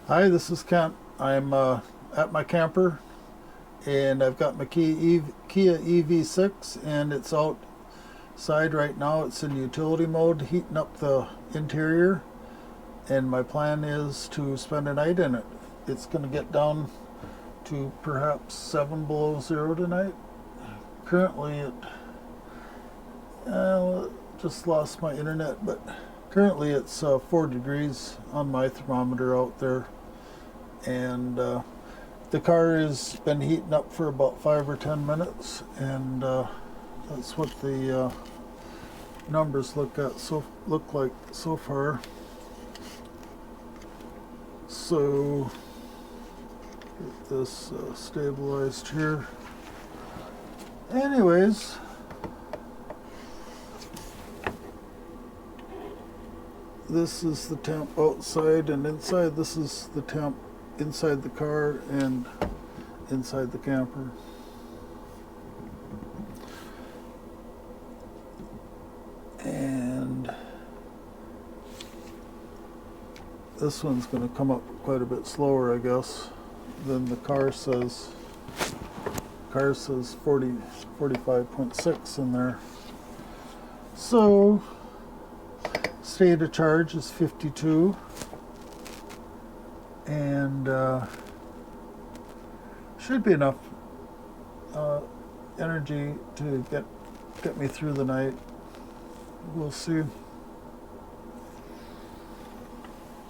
Hi, this is Kent. I'm at my camper and I've got my Kia EV6 and it's outside right now. It's in utility mode, heating up the interior, and my plan is to spend a night in it. It's going to get down to perhaps 7 below zero tonight. Currently, just lost my internet, but currently it's 4 degrees on my thermometer out there, and the car has been heating up for about 5 or 10 minutes, and that's what the numbers look like so far. So get this stabilized here. Anyways, this is the temp outside, and inside this is the temp inside the car and inside the camper. And this one's going to come up quite a bit slower, I guess, than the car says. Car says 45.6 in there. So state of charge is 52, and should be enough energy to get me through the night. We'll see.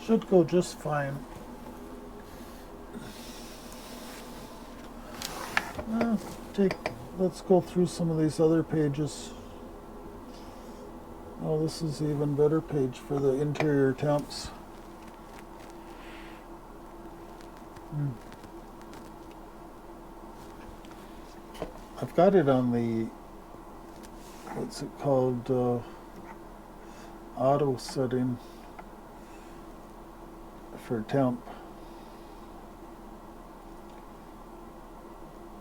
Should go just fine. Let's go through some of these other pages. Oh, this is an even better page for the interior temps. I've got it on the, what's it called, auto setting for temp.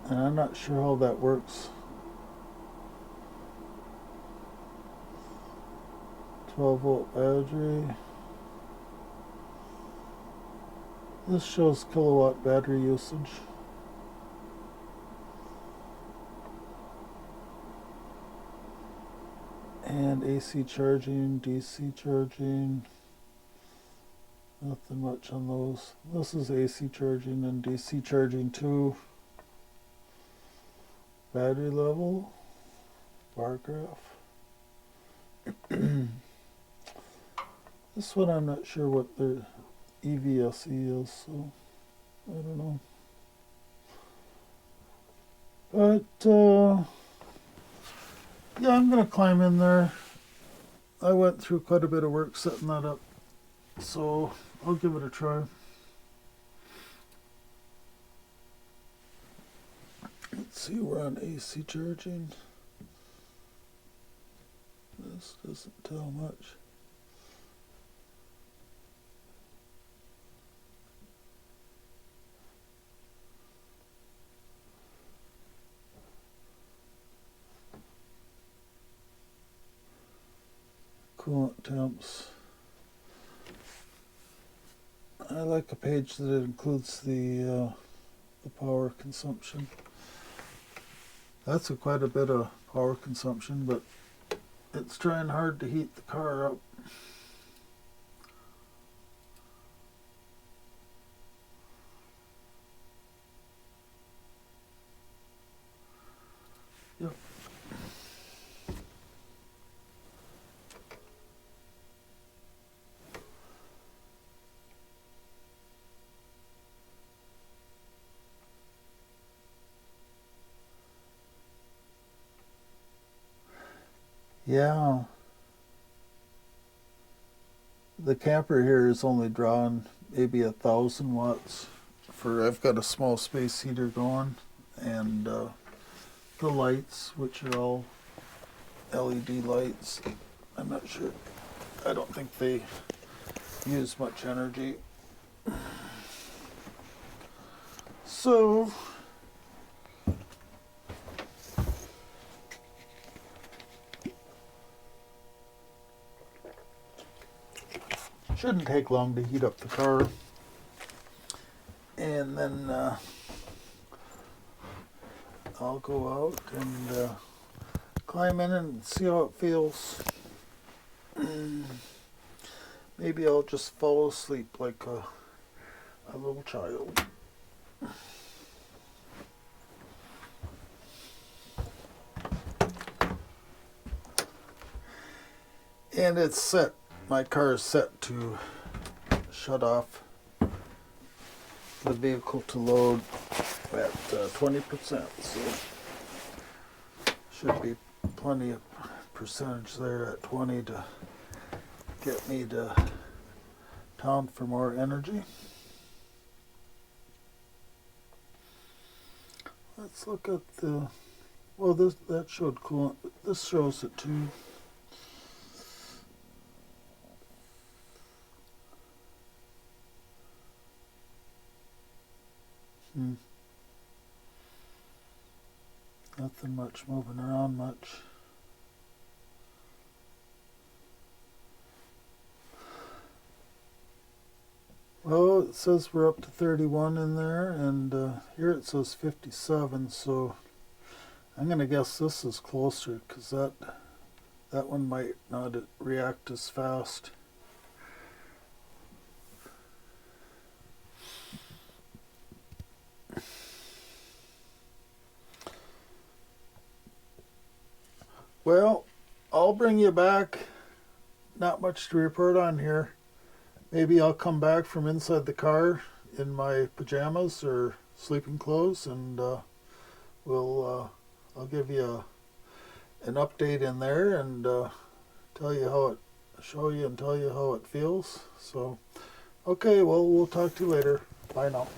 And I'm not sure how that works. 12-volt battery. This shows kilowatt battery usage. And AC charging, DC charging. Nothing much on those. This is AC charging and DC charging too. Battery level, bar graph. This one I'm not sure what the EVSE is, so I don't know. But yeah, I'm gonna climb in there. I went through quite a bit of work setting that up, so I'll give it a try. Let's see, we're on AC charging. This doesn't tell much. Coolant temps. I like a page that includes the power consumption. That's quite a bit of power consumption, but it's trying hard to heat the car up. Yep. Yeah. The camper here is only drawing maybe 1,000 watts for, I've got a small space heater going, and the lights, which are all LED lights. I'm not sure. I don't think they use much energy. So shouldn't take long to heat up the car. And then I'll go out and climb in and see how it feels. Maybe I'll just fall asleep like a little child. And it's set. My car is set to shut off the vehicle to load at 20%. So should be plenty of percentage there at 20 to get me to town for more energy. Let's look at the, well, that showed coolant. This shows it too. Nothing much moving around much. Well, it says we're up to 31 in there, and here it says 57, so I'm going to guess this is closer, because that one might not react as fast. Well, I'll bring you back. Not much to report on here. Maybe I'll come back from inside the car in my pajamas or sleeping clothes, and I'll give you an update in there and tell you how it, show you and tell you how it feels. So, okay, well, we'll talk to you later. Bye now.